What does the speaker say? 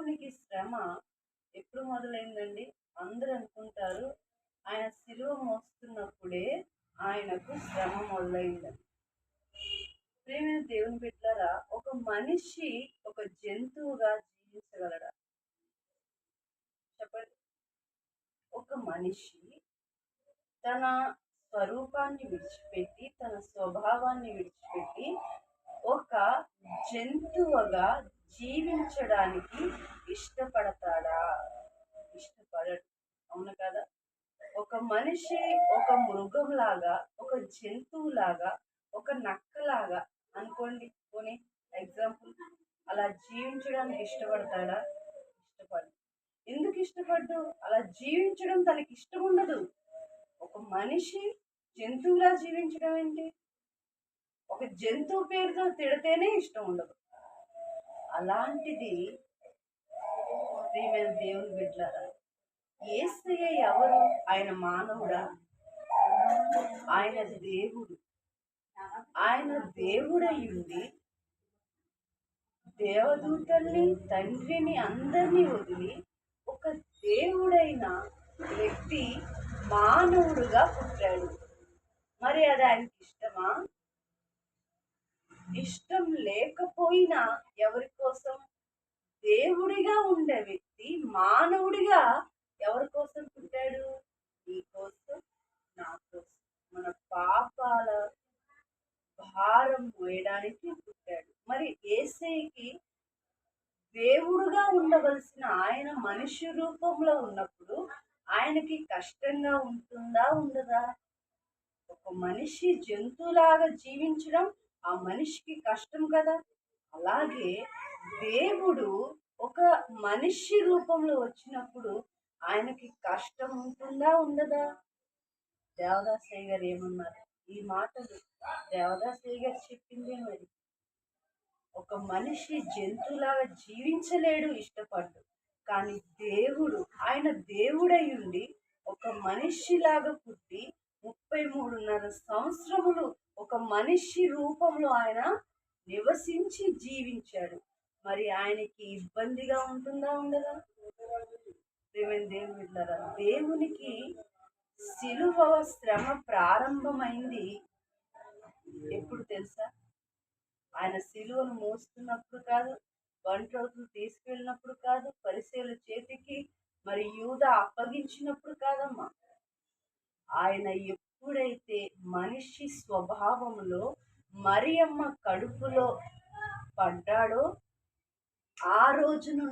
దేవునికి శ్రమ ఎప్పుడు మొదలైందండి? అందరూ అనుకుంటారు ఆయన సిలువ మోస్తున్నప్పుడే ఆయనకు శ్రమ మొదలైందని. ప్రియమైన దేవుని బిడ్డలారా, ఒక మనిషి ఒక జంతువుగా జీవించగలడా? చెప్పండి. ఒక మనిషి తన స్వరూపాన్ని విడిచిపెట్టి, తన స్వభావాన్ని విడిచిపెట్టి ఒక జంతువుగా జీవించడానికి ఇష్టపడతాడా? ఇష్టపడడు. అవును కదా? ఒక మనిషి ఒక మృగంలాగా, ఒక జంతువులాగా, ఒక నక్కలాగా అనుకోండి, పోనీ ఎగ్జాంపుల్, అలా జీవించడానికి ఇష్టపడతాడా? ఇష్టపడు. ఎందుకు ఇష్టపడ్డు? అలా జీవించడం తనకి ఇష్టం ఉండదు. ఒక మనిషి జంతువులా జీవించడం ఏంటి? ఒక జంతువు పేరుతో తిడితేనే ఇష్టం ఉండదు. అలాంటిది ప్రియమైన దేవుని బిడ్డలారా, యేసయ్య ఎవరు? ఆయన మానవుడా? ఆయన దేవుడు. ఆయన దేవుడయ్యుండి దేవదూతల్ని, తండ్రిని అందరినీ వదిలి ఒక దేవుడైన వ్యక్తి మానవుడుగా పుట్టాడు. మరి అది ఆయనకి ఇష్టమా? ఇష్టం లేకపోయినా ఎవరి కోసం? దేవుడిగా ఉండే వ్యక్తి మానవుడిగా ఎవరి కోసం పుట్టాడు? నీ కోసం, నా కోసం, మన పాపాల భారం మోయడానికి పుట్టాడు. మరి యేసయ్యకి దేవుడుగా ఉండవలసిన ఆయన మనిషి రూపంలో ఉన్నప్పుడు ఆయనకి కష్టంగా ఉంటుందా, ఉండదా? ఒక మనిషి జంతువులాగా జీవించడం ఆ మనిషికి కష్టం కదా. అలాగే దేవుడు ఒక మనిషి రూపంలో వచ్చినప్పుడు ఆయనకి కష్టం ఉంటుందా, ఉండదా? దేవదాసయ్య గారు ఏమన్నారు? ఈ మాటలు దేవదాసయ్య గారు చెప్పిందే. మరి ఒక మనిషి జంతువులాగా జీవించలేడు, ఇష్టపడ్డు. కానీ దేవుడు, ఆయన దేవుడై ఉండి ఒక మనిషిలాగా పుట్టి 33.5 సంవత్సరములు ఒక మనిషి రూపంలో ఆయన నివసించి జీవించాడు. మరి ఆయనకి ఇబ్బందిగా ఉంటుందా, ఉండదా? ప్రియమైన దేవుని బిడ్డలారా, దేవునికి సిలువ శ్రమ ప్రారంభమైంది ఎప్పుడు తెలుసా? ఆయన సిలువను మోస్తున్నప్పుడు కాదు, బంట్రోతులు తీసుకెళ్ళినప్పుడు కాదు, పరిసయ్యుల చేతికి మరి యూద అప్పగించినప్పుడు కాదమ్మా. ఆయన ఎప్పుడైతే మనిషి స్వభావంలో మరియమ్మ కడుపులో పడ్డాడో ఆ రోజు